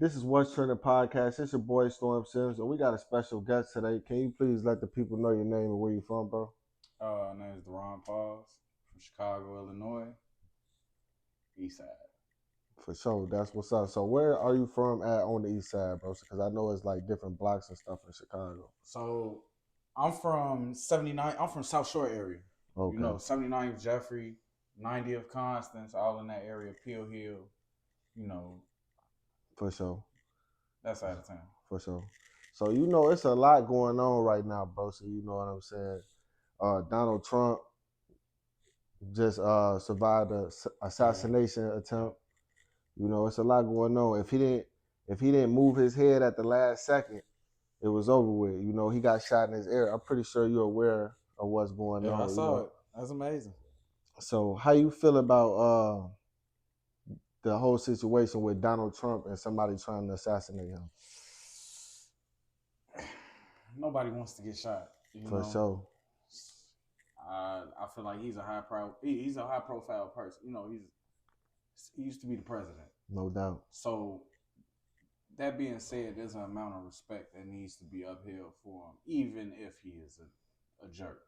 This is What's Trending Podcast. It's your boy Storm Sims, and we got a special guest today. Can you please let the people know your name and where you from, bro? My name is Duron Pauls from Chicago, Illinois, East Side. For sure, that's what's up. So, where are you from at on the east side, bro? Because I know it's like different blocks and stuff in Chicago. So I'm from 79. I'm from South Shore area. Okay, 79th Jeffrey, 90th Constance, all in that area, Peel Hill. You know, for sure, that side of town. for sure. So, it's a lot going on right now, bro. So, you know what I'm saying? Donald Trump just survived a assassination attempt. It's a lot going on. If he didn't move his head at the last second, it was over with. He got shot in his ear. I'm pretty sure you're aware of what's going Yeah, I on. saw it. That's amazing. So how you feel about the whole situation with Donald Trump and somebody trying to assassinate him? Nobody wants to get shot. For sure. I feel like he's a he's a high profile person. He used to be the president. No doubt. So that being said, there's an amount of respect that needs to be upheld for him, even if he is a jerk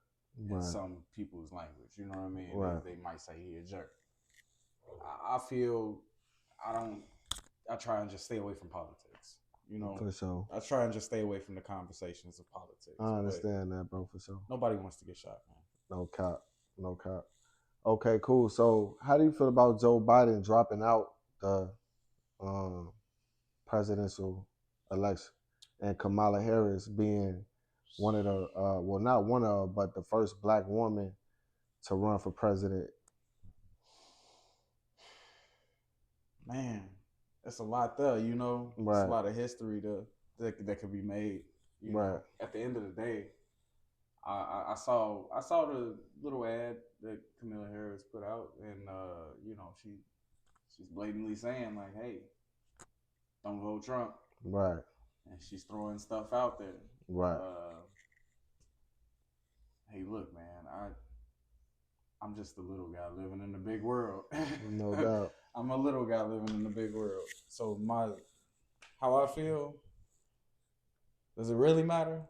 in some people's language. You know what I mean? Right. They might say he a jerk. I feel I try and just stay away from politics. For sure. I try and just stay away from the conversations of politics. I understand that, bro, for sure. Nobody wants to get shot, man. No cop. No cop. Okay, cool. So how do you feel about Joe Biden dropping out the presidential election and Kamala Harris being one of the not one of, but the first black woman to run for president? Man, that's a lot there, Right. It's a lot of history that could be made. Right. At the end of the day, I saw the little ad that Kamala Harris put out, and she's blatantly saying like, "Hey, don't vote Trump." Right. And she's throwing stuff out there. Right. Hey, look, man, I'm just a little guy living in the big world. No doubt. I'm a little guy living in the big world. So how I feel, does it really matter?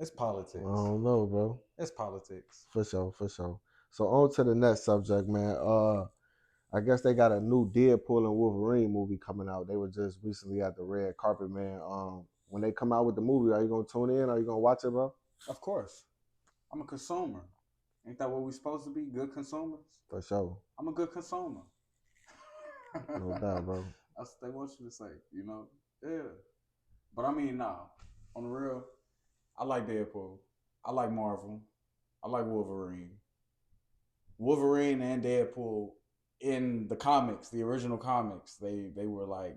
It's politics. I don't know, bro. It's politics. For sure, for sure. So on to the next subject, man. I guess they got a new Deadpool and Wolverine movie coming out. They were just recently at the red carpet, man. When they come out with the movie, are you gonna tune in? Are you gonna watch it, bro? Of course. I'm a consumer. Ain't that what we supposed to be? Good consumers? For sure. I'm a good consumer. No doubt, bro. That's what they want you to say, Yeah. But I mean, nah. On the real, I like Deadpool. I like Marvel. I like Wolverine. Wolverine and Deadpool in the comics, the original comics, they were like,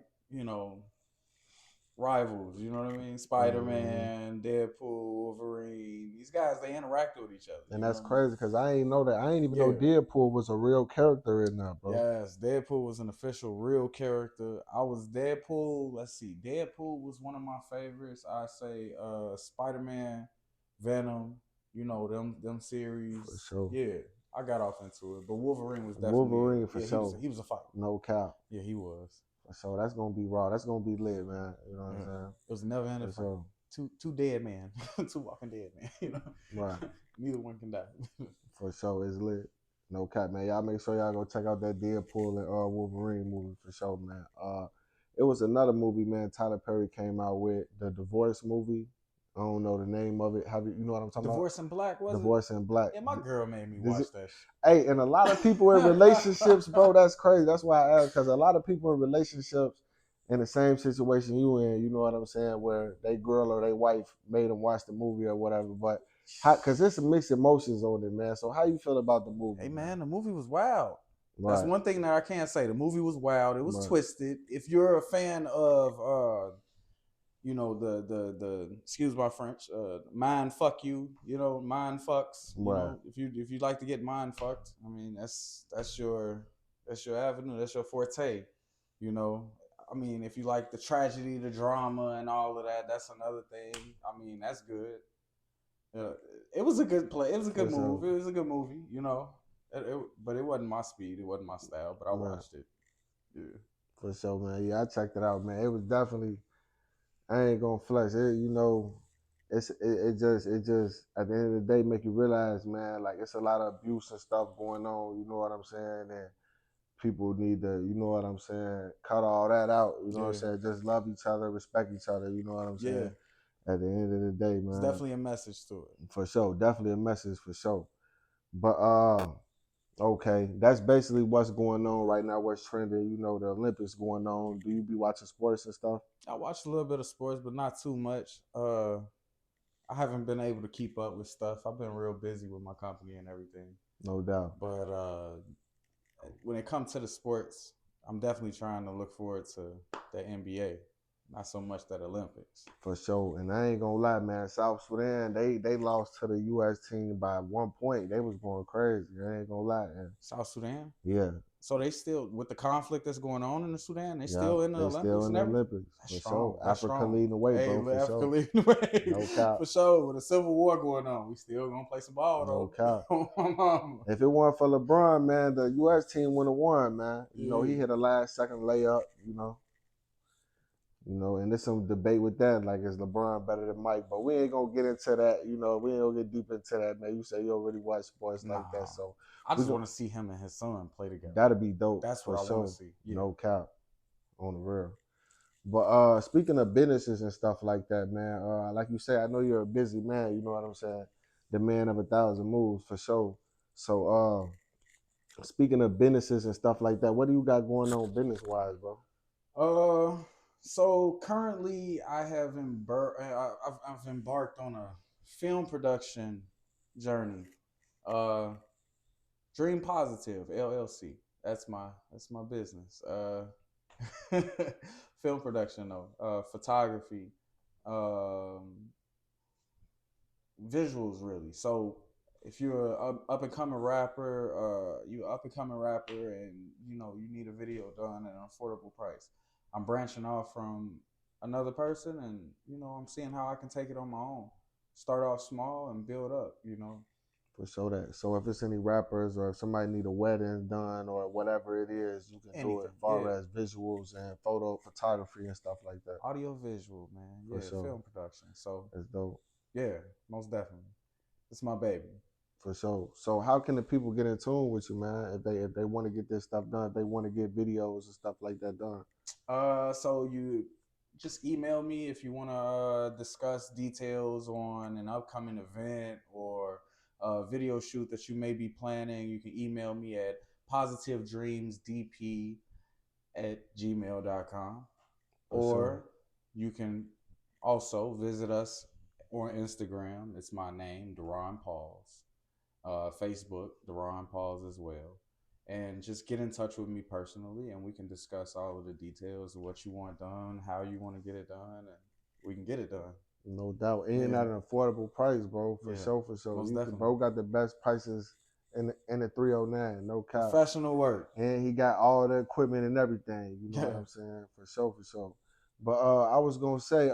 rivals, you know what I mean? Spider-Man, Deadpool, Wolverine. These guys, they interact with each other. And that's crazy because I ain't know that. I ain't even know Deadpool was a real character in there, bro. Yes, Deadpool was an official real character. I was Deadpool. Let's see. Deadpool was one of my favorites. I say Spider-Man, Venom, them series. For sure. Yeah. I got off into it, but Wolverine was definitely Wolverine for sure. He was a fighter. No cap. Yeah, he was. So that's gonna be raw. That's gonna be lit, man. You know what I'm saying? It was never ending. Sure. Two dead men, two walking dead men. Right. Neither one can die. For sure, it's lit. No cap, man. Y'all make sure y'all go check out that Deadpool and Wolverine movie for sure, man. It was another movie, man. Tyler Perry came out with the Divorce movie. I don't know the name of it. You know what I'm talking Divorce in Black, was Divorce in Black. Yeah, my girl made me watch that. Hey, and a lot of people in relationships, bro, that's crazy. That's why I asked, because a lot of people in relationships in the same situation you in, you know what I'm saying, where they girl or they wife made them watch the movie or whatever. But because there's some mixed emotions on it, man. So how you feel about the movie? Hey, man, the movie was wild. Right. That's one thing that I can't say. The movie was wild. It was twisted. If you're a fan of the excuse my French, mind fuck you, mind fucks. If you like to get mind fucked, I mean that's your avenue, that's your forte. I mean, if you like the tragedy, the drama, and all of that, that's another thing. I mean, that's good. It was a good play. It was a good movie. It was a good movie, but it wasn't my speed. It wasn't my style. But I watched it. Yeah. For sure, man. Yeah, I checked it out, man. It was definitely. I ain't gonna flex it. You know, it just at the end of the day make you realize, man, like it's a lot of abuse and stuff going on. You know what I'm saying? And people need to, you know what I'm saying, cut all that out. You know what I'm Yeah, saying? Just love each other, respect each other. You know what I'm yeah. saying? At the end of the day, It's man, definitely a message to it. for sure, definitely a message for sure. But okay, that's basically what's going on right now. What's trending? You know, the Olympics going on. Do you be watching sports and stuff? I watched a little bit of sports, but not too much. I haven't been able to keep up with stuff. I've been real busy with my company and everything. No doubt. But when it comes to the sports, I'm definitely trying to look forward to the NBA, not so much that Olympics. For sure. And I ain't gonna lie, man. South Sudan, they lost to the US team by 1 point. They was going crazy. I ain't gonna lie, man. South Sudan. Yeah. So they still, with the conflict that's going on in the Sudan, they Yeah. still in the They still Olympics in and the everything. Olympics. That's For sure. strong. That's Africa strong. leading the way, Hey, bro, for Africa sure. leading the way No cap. for sure. With a civil war going on, we still gonna play some No ball cap. though. If it weren't for LeBron, man, the US team would have won, man. You know, he Yeah. hit a last second layup, you know. You know, and there's some debate with that, like is LeBron better than Mike? But we ain't gonna get into that, you know. We ain't gonna get deep into that, man. You say you already watch sports like that, Nah, so I we just go. want to see him and his son play together. That'd be dope That's what for I want to sure. see. Yeah. No cap on the real. But speaking of businesses and stuff like that, man, like you say, I know you're a busy man. You know what I'm saying? The man of 1,000 moves for sure. So speaking of businesses and stuff like that, what do you got going on business wise, bro? Uh, so currently I've embarked on a film production journey. Uh, Dream Positive LLC. That's my business. Film production though. Photography. Um, Visuals really. So if you're a up and coming rapper, you up and coming rapper, and you need a video done at an affordable price. I'm branching off from another person, and I'm seeing how I can take it on my own. Start off small and build up. For sure that. So if it's any rappers or if somebody need a wedding done or whatever it is, you can do it Anything, as yeah. far as visuals and photo photography and stuff like that. Audio visual, man. For Yeah, sure. film production. So That's dope. yeah, most definitely. It's my baby. For sure. So how can the people get in tune with you, man? If they want to get this stuff done, if they want to get videos and stuff like that done. So you just email me if you want to discuss details on an upcoming event or a video shoot that you may be planning. You can email me at positivedreamsdp@gmail.com, For sure. or you can also visit us on Instagram. It's my name, Duron Pauls. Facebook, Duron Pauls as well. And just get in touch with me personally, and we can discuss all of the details of what you want done, how you want to get it done, and we can get it done. No doubt. And Yeah, at an affordable price, bro. For yeah, sure, for sure. most You definitely. bro got the best prices in the 309, no cap. Professional work. And he got all the equipment and everything. You know what Yeah. I'm saying? For sure, for sure. But I was gonna say,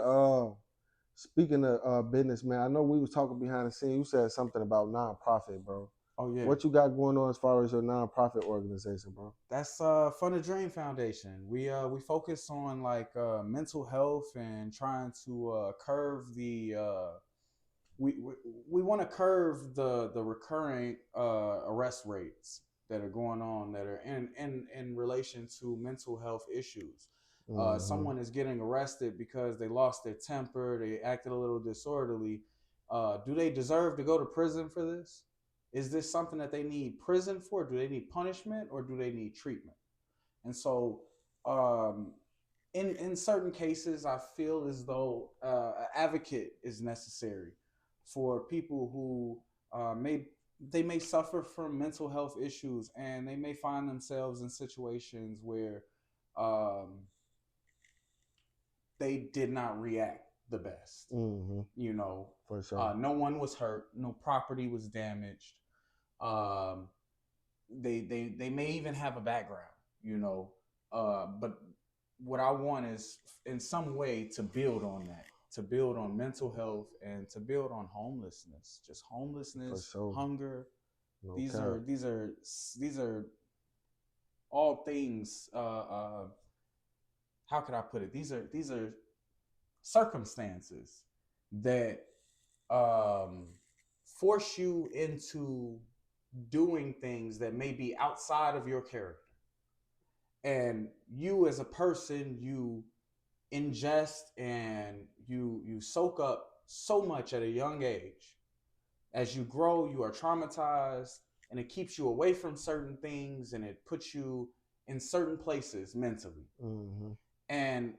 speaking of business, man, I know we was talking behind the scene. You said something about nonprofit, bro. Oh yeah. What you got going on as far as your nonprofit organization, bro? That's Fun to Dream Foundation. We focus on like mental health and trying to curve the we we want to curve the recurring arrest rates that are going on that are in relation to mental health issues. Mm-hmm. Someone is getting arrested because they lost their temper, they acted a little disorderly. Do they deserve to go to prison for this? Is this something that they need prison for? Do they need punishment or do they need treatment? And so, um, in certain cases, I feel as though an advocate is necessary for people who may suffer from mental health issues, and they may find themselves in situations where um, they did not react the best. Mm-hmm. You know, For sure. no one was hurt, no property was damaged. Um, they may even have a background, but what I want is in some way to build on that, to build on mental health and to build on homelessness, just For homelessness, sure. hunger. No These cap. are these are these are all things how could I put it? These are circumstances that um, force you into doing things that may be outside of your character. And you as a person, you ingest and you soak up so much at a young age. As you grow, you are traumatized, and it keeps you away from certain things, and it puts you in certain places mentally. Mm-hmm. And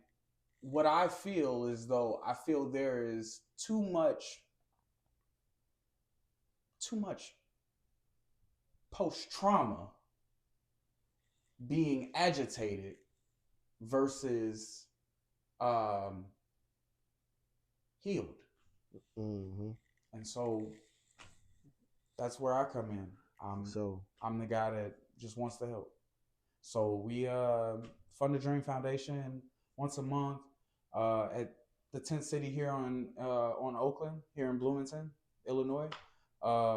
what I feel is though I feel there is too much post trauma being agitated versus um, healed. Mm-hmm. And so that's where I come in. I'm So I'm the guy that just wants to help. So we fund the Dream Foundation once a month at the tent city here on Oakland, here in Bloomington, Illinois.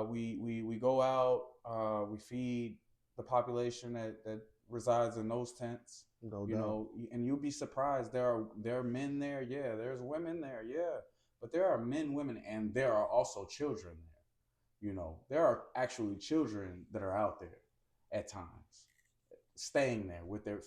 We go out, we feed the population that resides in those tents. no You doubt. know, and you'll be surprised. There are men there, yeah. There's women there, yeah. But there are men, women, and there are also children there. You know, there are actually children that are out there at times staying there with their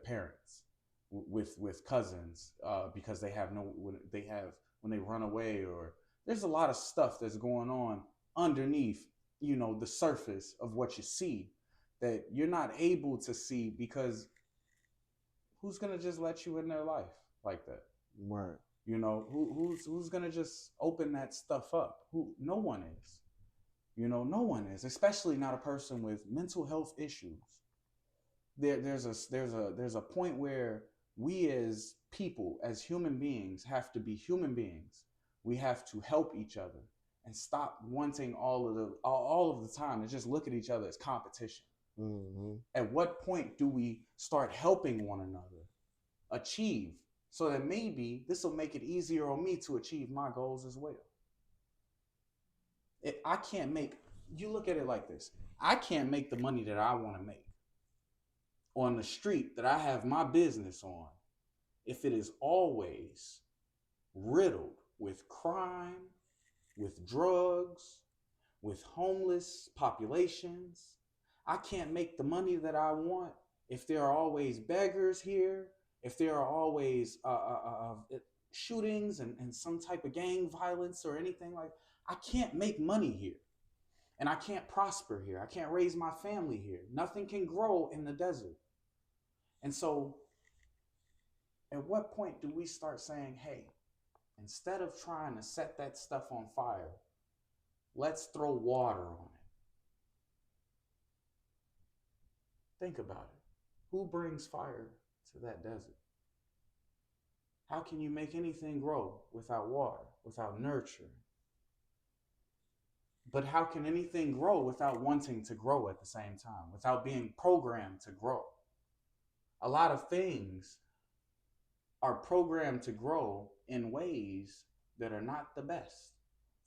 parents, with cousins, because they have no when they run away, or there's a lot of stuff that's going on underneath, the surface of what you see that you're not able to see, because who's gonna just let you in their life like that? Right. Who's gonna just open that stuff up? No one is. No one is, especially not a person with mental health issues. There's a point where we as people, as human beings, have to be human beings. We have to help each other and stop wanting all of the time and just look at each other as competition. Mm-hmm. At what point do we start helping one another achieve, so that maybe this will make it easier on me to achieve my goals as well? I can't make, you look at it like this: I can't make the money that I want to make on the street that I have my business on if it is always riddled with crime, with drugs, with homeless populations. I can't make the money that I want if there are always beggars here, if there are always shootings and some type of gang violence or anything like that. I can't make money here, and I can't prosper here. I can't raise my family here. Nothing can grow in the desert. And so, at what point do we start saying, hey, instead of trying to set that stuff on fire, let's throw water on it? Think about it. Who brings fire to that desert? How can you make anything grow without water, without nurture? But how can anything grow without wanting to grow at the same time, without being programmed to grow? A lot of things are programmed to grow in ways that are not the best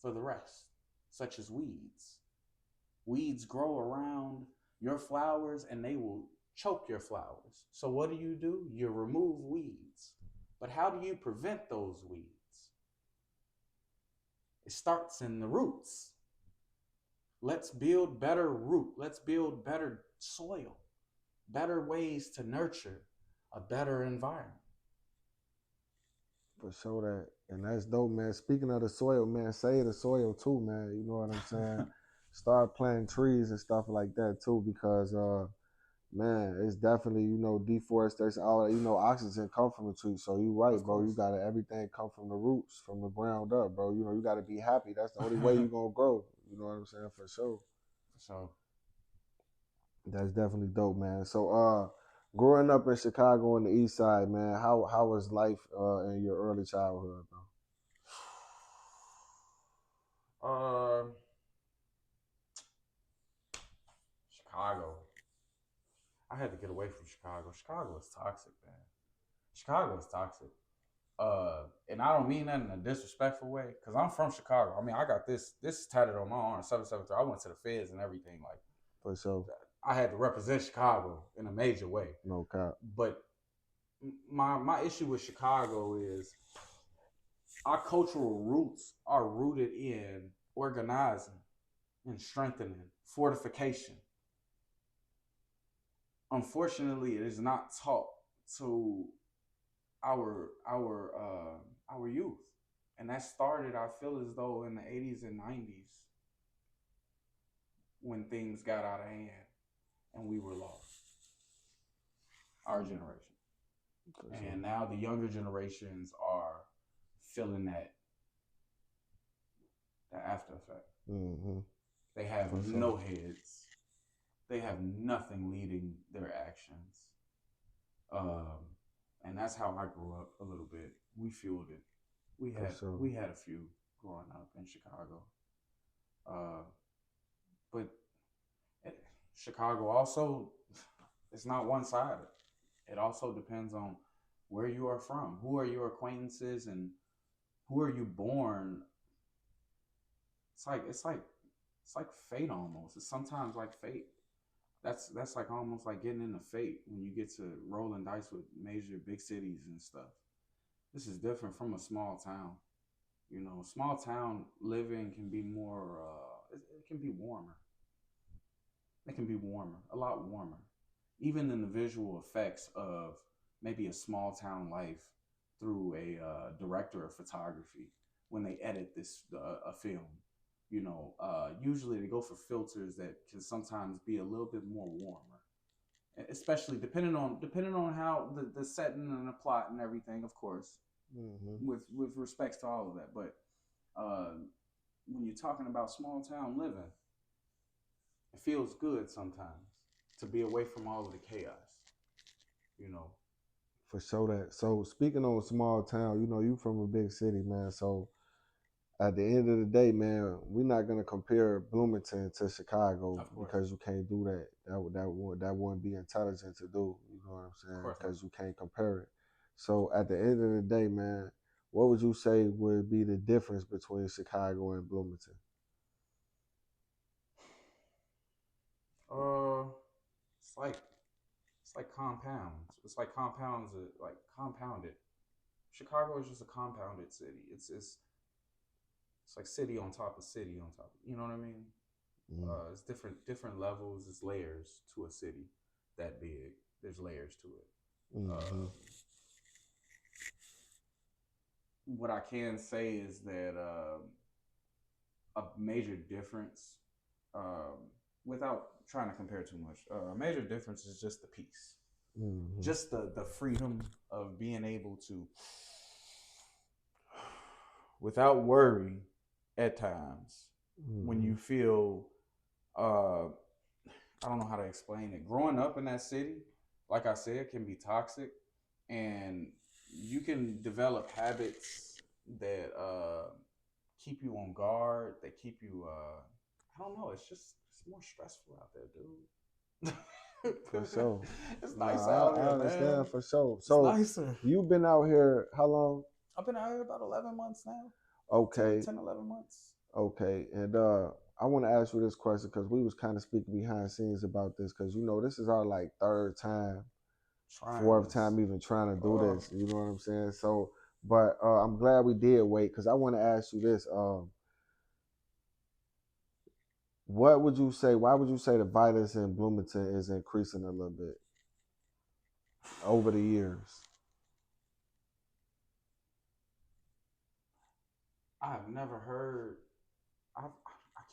for the rest, such as weeds. Weeds grow around your flowers and they will choke your flowers. So, what do? You remove weeds. But how do you prevent those weeds? It starts in the roots. Let's build better root. Let's build better soil, better ways to nurture a better environment. For sure that. And that's dope, man. Speaking of the soil, man, save the soil too, man. You know what I'm saying? Start planting trees and stuff like that too, because man, it's definitely, deforestation, all that, oxygen come from the tree. So you right, Of bro. You course. gotta everything come from the roots, from the ground up, bro. You gotta be happy. That's the only way you gonna grow. You know what I'm saying? For sure. So, That's definitely dope, man. So growing up in Chicago on the east side, man, how was life in your early childhood, bro? uh, Chicago. I had to get away from Chicago. Chicago is toxic, man. Chicago is toxic. And I don't mean that in a disrespectful way, because I'm from Chicago. I mean, I got this tatted on my arm, 773. I went to the feds and everything. Like, For sure. I had to represent Chicago in a major way. No cap. But my issue with Chicago is our cultural roots are rooted in organizing and strengthening, fortification. Unfortunately, it is not taught to our youth, and that started. I feel as though in the 80s and 90s when things got out of hand and we were lost, our generation. And now the younger generations are feeling the after effect. Mm-hmm. They have no heads. They have nothing leading their actions. Um, and that's how I grew up a little bit. We fueled it. We had a few growing up in Chicago. Uh, but it, Chicago also, it's not one sided. It also depends on where you are from, who are your acquaintances, and who are you born. It's like fate almost. It's sometimes like fate. That's like almost like getting into fate when you get to rolling dice with major big cities and stuff. This is different from a small town. Small town living can be more. It can be warmer. It can be warmer, a lot warmer. Even in the visual effects of maybe a small town life through a director of photography when they edit this a film. Usually they go for filters that can sometimes be a little bit more warmer, especially depending on how the setting and the plot and everything, of course, with respects to all of that. But uh, when you're talking about small town living, it feels good sometimes to be away from all of the chaos. You know. For sure that. So speaking on small town, you from a big city, man. So at the end of the day, man, we're not gonna compare Bloomington to Chicago Of course. because you can't do that. That wouldn't be intelligent to do. You know what I'm Of saying? course not. Because you can't compare it. So at the end of the day, man, what would you say would be the difference between Chicago and Bloomington? Uh, it's like it's like compounds. It's like compounds, like compounded. Chicago is just a compounded city. It's like city on top of city on top. You know what I mean? Mm. It's different levels. It's layers to a city that big. There's layers to it. Mm-hmm. What I can say is that a major difference, um, without trying to compare too much, a major difference is just the peace, Mm-hmm. just the freedom of being able to, without worry, at times when Mm-hmm. you feel, I don't know how to explain it. Growing up in that city, like I said, can be toxic, and you can develop habits that keep you on guard. That keep you. I don't know. It's more stressful out there, For dude. sure. It's nicer Nah, out I here, man. understand for sure. It's So nicer. you've been out here how long? I've been out here about 11 months now. 10, Okay, 10 11 months. okay. And I want to ask you this question because we was kind of speaking behind scenes about this because this is our like third time, Trying fourth this. time even trying to do Uh, this. You know what I'm saying? So, but I'm glad we did wait because I want to ask you this. What would you say? Why would you say the violence in Bloomington is increasing a little bit over the years? I've never heard. I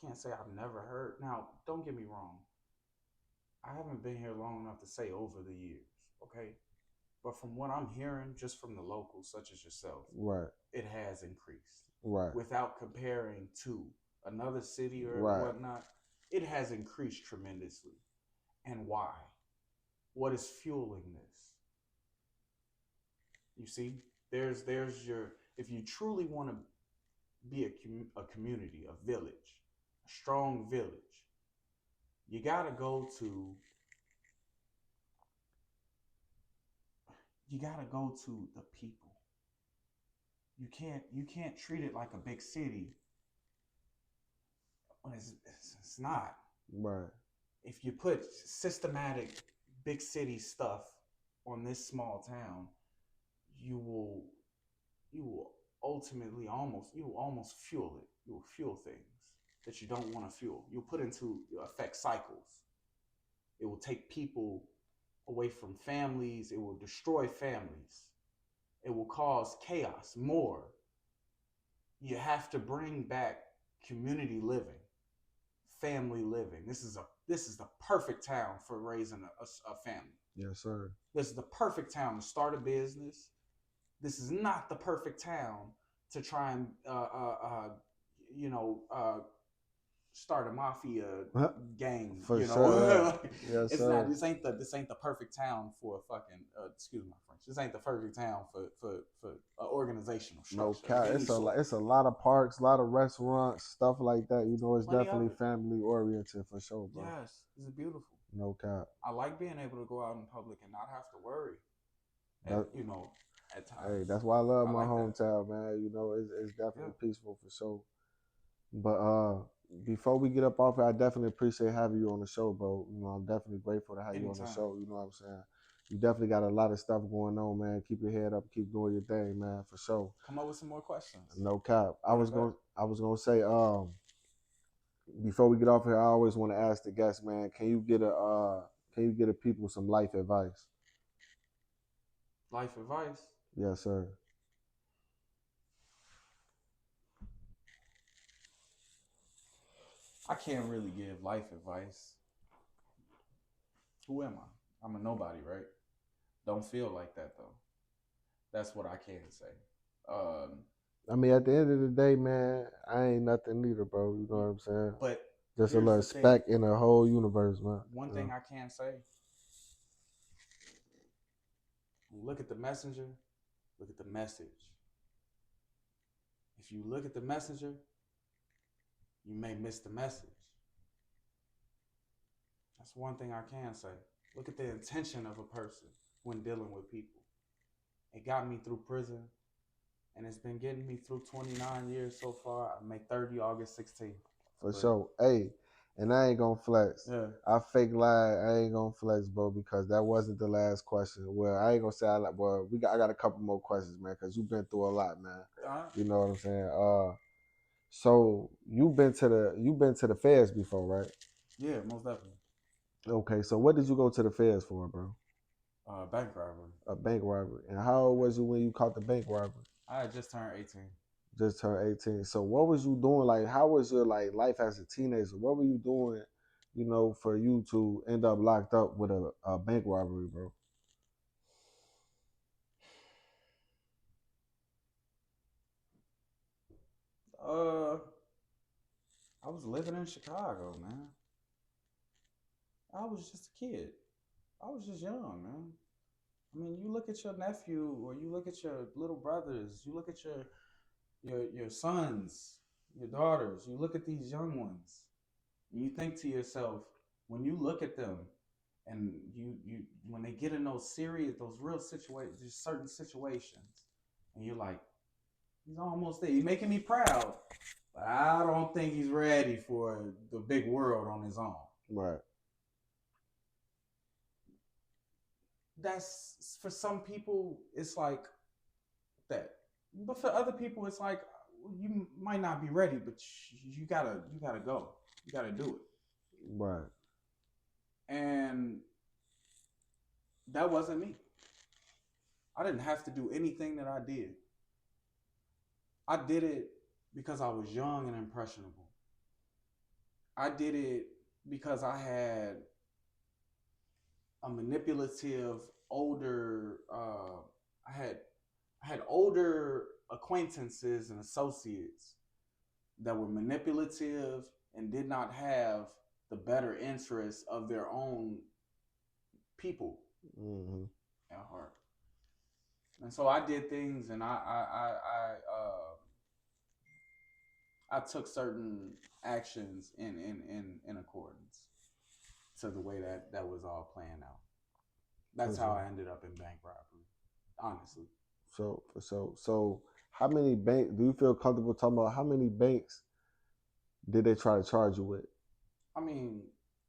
can't say I've never heard. Now, don't get me wrong. I haven't been here long enough to say over the years, okay? But from what I'm hearing, just from the locals, such as yourself, Right, it has increased. right, Without comparing to another city or right. whatnot, it has increased tremendously. And why? What is fueling this? You see, there's your. If you truly want to be a community, a village, a strong village, you gotta go to the people. You can't treat it like a big city when it's not. Right. If you put systematic big city stuff on this small town, you will you will ultimately almost fuel it. You will fuel things that you don't want to fuel. You'll put into affect cycles. It will take people away from families. It will destroy families. It will cause chaos more. You have to bring back community living, family living. This is the perfect town for raising a family. Yes, sir. This is the perfect town to start a business. This is not the perfect town to try and you know start a mafia gang. For sure. Yes, It's not. sir. This ain't the perfect town for a fucking. Excuse my French. This ain't the perfect town for organizational No structure of cap. any sort. It's a lot of parks, a lot of restaurants, stuff like that. You know, it's Plenty of definitely it. family oriented for sure, bro. Yes, this is beautiful. No cap. I like being able to go out in public and not have to worry. That, At hey, times. that's why I love I my like that. hometown, man. You know, it's Yeah. definitely peaceful for sure. But before we get up off here, I definitely appreciate having you on the show, bro. You know, I'm definitely grateful to have you on the Anytime. show. You know what I'm saying? You definitely got a lot of stuff going on, man. Keep your head up, keep doing your thing, man, for sure. Come up with some more questions. No cap. Run it back. I was gonna say, before we get off here, I always want to ask the guests, man, can you get a people some life advice? Life advice. Yes, sir. I can't really give life advice. Who am I? I'm a nobody, right? Don't feel like that though. That's what I can say. Um, I mean, at the end of the day, man, I ain't nothing neither, bro. You know what I'm saying? but Just a here's little the thing. speck in the whole universe, man. One You know? thing I can say: look at the messenger, look at the message. If you look at the messenger, you may miss the message. That's one thing I can say. Look at the intention of a person when dealing with people. It got me through prison, and it's been getting me through 29 years so far. I make 30 August 16th. For But sure. Hey, and I ain't gonna flex. yeah, I fake lie. I ain't gonna flex, bro, because that wasn't the last question. Well, I ain't gonna say I like. Well, I got a couple more questions, man, because you've been through a lot, man. You know what I'm saying? So you've been to the feds before, right? yeah, most definitely. Okay, so what did you go to the feds for, bro? Bank robbery. A bank robbery. And how old was you when you caught the bank robbery? I had just turned 18. Just turned 18. So what was you doing? Like, how was your like life as a teenager? What were you doing, you know, for you to end up locked up with a bank robbery, bro? Uh, I was living in Chicago, man. I was just a kid. I was just young, man. I mean, you look at your nephew, or you look at your little brothers, you look at your sons, your daughters. You look at these young ones, and you think to yourself, when you look at them, and you when they get in those real situations, certain situations, and you're like, he's almost there. He's making me proud, but I don't think he's ready for the big world on his own. Right. That's for some people, it's like that, but for other people, it's like you might not be ready, but you gotta go, you gotta do it, Right. and that wasn't me. I didn't have to do anything that I did. I did it because I was young and impressionable. I did it because I had a manipulative older. I had older acquaintances and associates that were manipulative and did not have the better interests of their own people Mm-hmm. at heart. And so I did things, and I took certain actions in accordance to the way that was all playing out. That's how I ended up in bank robbery, honestly. So how many bank do you feel comfortable talking about how many banks did they try to charge you with? I mean,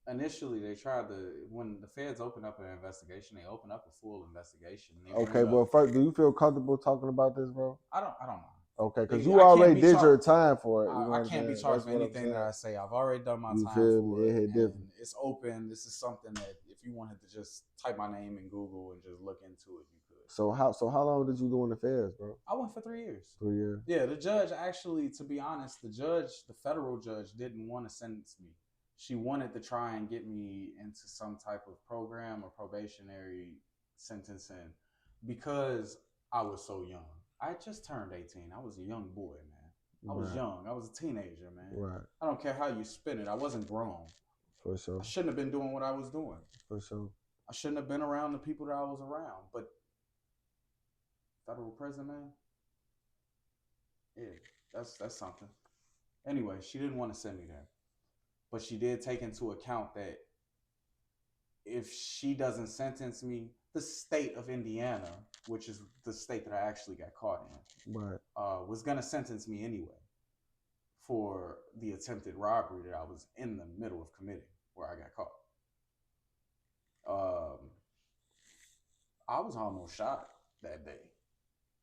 initially they tried to, when the feds opened up an investigation, they opened up a full investigation. They Okay, ran up. well, first, do you feel comfortable talking about this, bro? I don't know. Okay, because They, you I can't already be did your charged. time for it. You know I what I'm can't be saying? charged That's for what I'm anything that saying. I say. I've already done my You time feel for me? It it, hit and different. it's open. This is something that if you wanted to just type my name in Google and just look into it, you could. So how long did you do in the feds, bro? I went for 3 years. 3 years. Yeah, the judge actually, to be honest, the federal judge didn't want to sentence me. She wanted to try and get me into some type of program or probationary sentencing because I was so young. I just turned 18. I was a young boy, man. I was young. I was a teenager, man. Right. I don't care how you spin it. I wasn't grown. For sure. I shouldn't have been doing what I was doing. For sure. I shouldn't have been around the people that I was around. But federal prison, man. Yeah, that's something. Anyway, she didn't want to send me there, but she did take into account that if she doesn't sentence me, the state of Indiana, which is the state that I actually got caught in, Right. was gonna sentence me anyway for the attempted robbery that I was in the middle of committing, where I got caught. I was almost shot that day.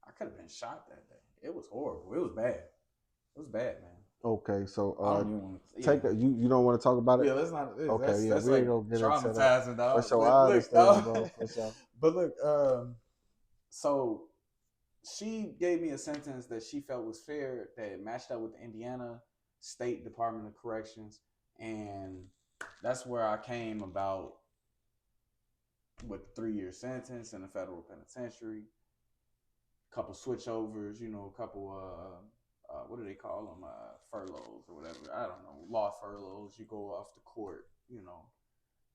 I could have been shot that day. It was horrible. It was bad. It was bad, man. Okay, so I don't even want to. take a, you don't want to talk about it. Yeah, let's not. Okay, That's we like ain't gonna get into that. traumatizing, dog. For sure, But I look, understand, dog. bro. For sure. But look, so she gave me a sentence that she felt was fair, that matched up with the Indiana State Department of Corrections, and that's where I came about with 3 year sentence in the federal penitentiary. Couple switchovers, a couple what do they call them? Furloughs or whatever. I don't know. Law furloughs. You go off to court,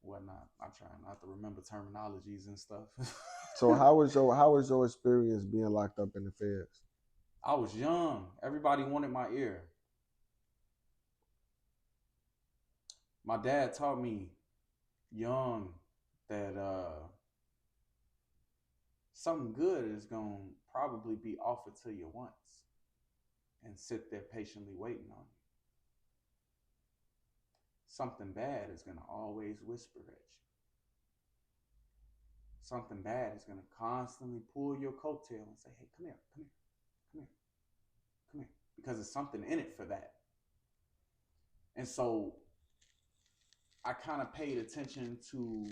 whatnot. I'm trying not to remember terminologies and stuff. So how was your experience being locked up in the feds? I was young. Everybody wanted my ear. My dad taught me young that something good is gonna probably be offered to you once, and sit there patiently waiting on you. Something bad is gonna always whisper at you. Something bad is gonna constantly pull your coattail and say, "Hey, come here, come here, come here, come here," because there's something in it for that. And so I kind of paid attention to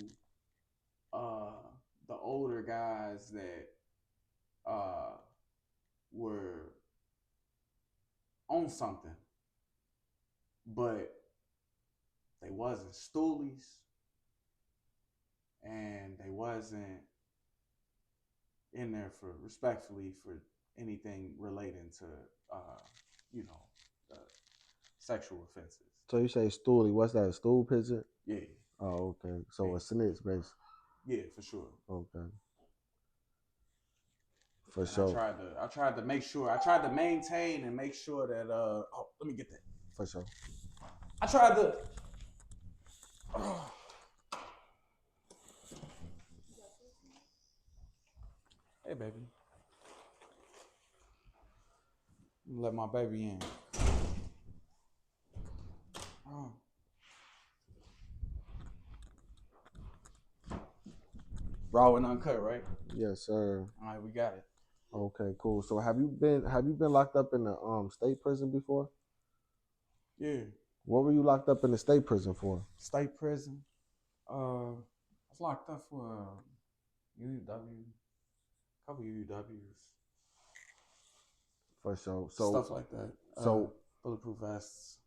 the older guys that were on something, but they wasn't stoolies, and they wasn't in there for respectfully for anything relating to you know sexual offenses. So you say stoolie? What's that? A stool pigeon? Yeah. Oh, okay. So Yeah. a snitch, basically. Yeah, for sure. Okay. For And sure. I tried to make sure. I tried to maintain and make sure that let me get that. For sure. I tried to Hey baby. Let my baby in. Oh. Raw and uncut, right? Yes, sir. All right, we got it. Okay, cool. So have you been locked up in the state prison before? Yeah. What were you locked up in the state prison for? State prison. I was locked up for UW, a couple UWs. For sure. So stuff like that. So bulletproof vests.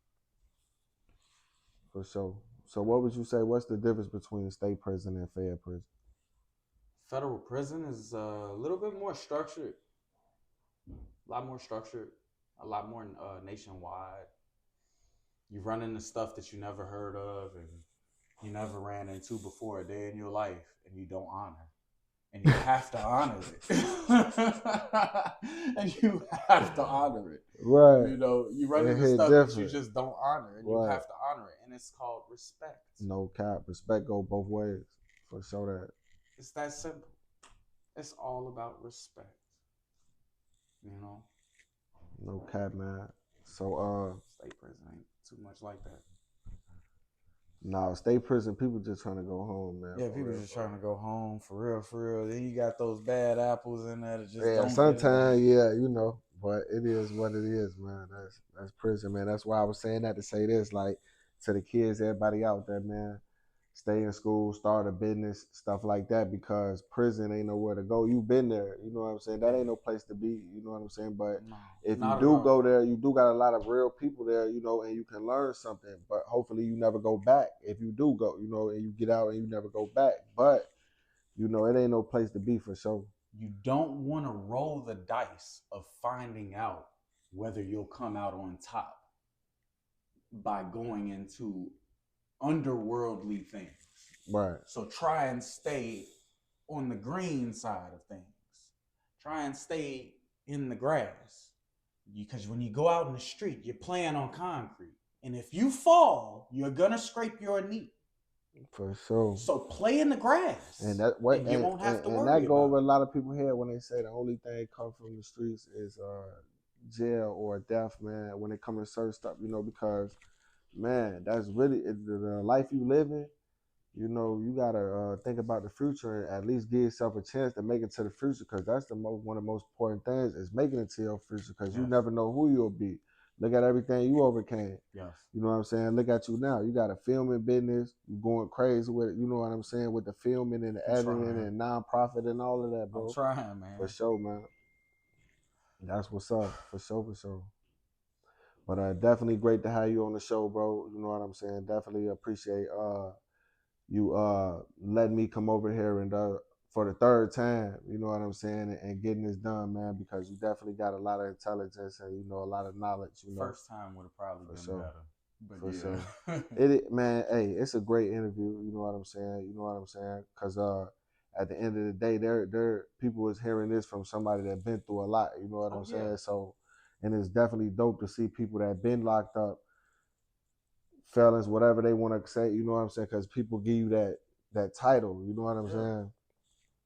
For sure. So what would you say? What's the difference between state prison and fed prison? Federal prison is a little bit more structured, a lot more structured, a lot more nationwide. You run into stuff that you never heard of and you never ran into before a day in your life, and you don't honor. And you have to honor it. And you have to honor it. Right. You run into stuff that you just don't honor, and you have to honor it. And it's called respect. No cap. Respect go both ways. For sure that. It's that simple. It's all about respect. No cap, man. So state prison ain't too much like that. No, state prison, people just trying to go home, man. Yeah, For people real, just for trying to go home for real, for real. Then you got those bad apples in there that just real. Yeah, don't get it done. sometimes, yeah, but it is what it is, man. That's prison, man. That's why I was saying that to say this, like to the kids, everybody out there, man. Stay in school, start a business, stuff like that, because prison ain't nowhere to go. You've been there, you know what I'm saying? That Yeah. ain't no place to be, you know what I'm saying? But No, if you not at do all. go there, you do got a lot of real people there, and you can learn something. But hopefully you never go back. If you do go, and you get out and you never go back. But it ain't no place to be for sure. You don't want to roll the dice of finding out whether you'll come out on top by going into underworldly things. Right. So try and stay on the green side of things. Try and stay in the grass. Because when you go out in the street, you're playing on concrete. And if you fall, you're going to scrape your knee. For sure. So play in the grass And that what and you won't have to and worry that go about over a it. lot of people's head when they say the only thing come from the streets is jail or death, man. When it comes to certain stuff, because man, that's really the life you living. You gotta think about the future and at least give yourself a chance to make it to the future, because that's one of the most important things is making it to your future, because you Yes. never know who you'll be. Look at everything you overcame. Yes. You know what I'm saying? Look at you now. You got a filming business. You going crazy with it. You know what I'm saying? With the filming and the I'm editing trying. and nonprofit and all of that, I'm bro. trying, For man. sure, man. That's what's up. For sure, for sure. But definitely great to have you on the show, bro. You know what I'm saying? Definitely appreciate you letting me come over here and for the third time, you know what I'm saying, and getting this done, man, because you definitely got a lot of intelligence and a lot of knowledge, First time would have probably for been sure. better. But For sure. yeah. Man, hey, it's a great interview. You know what I'm saying? You know what I'm saying? Because at the end of the day, there people is hearing this from somebody that been through a lot. You know what Oh I'm yeah. saying? So, and it's definitely dope to see people that been locked up, felons, whatever they want to say. You know what I'm saying? Because people give you that title. You know what I'm Yeah. saying?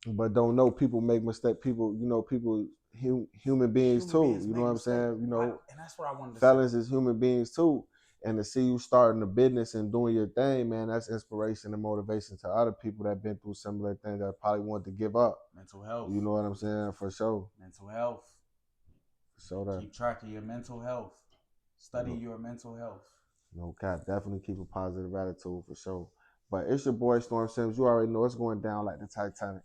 But don't know people make mistakes. People, people human beings Human too. beings You know make what I'm mistakes. saying? And that's what I wanted to say. Felons is human beings too. And to see you starting a business and doing your thing, man, that's inspiration and motivation to other people that been through similar things that probably want to give up. Mental health. You know what I'm saying? For sure. Mental health. For sure that. Keep track of your mental health. Study No, your mental health. no cap. Definitely keep a positive attitude for sure. But it's your boy Storm Sims. You already know it's going down like the Titanic.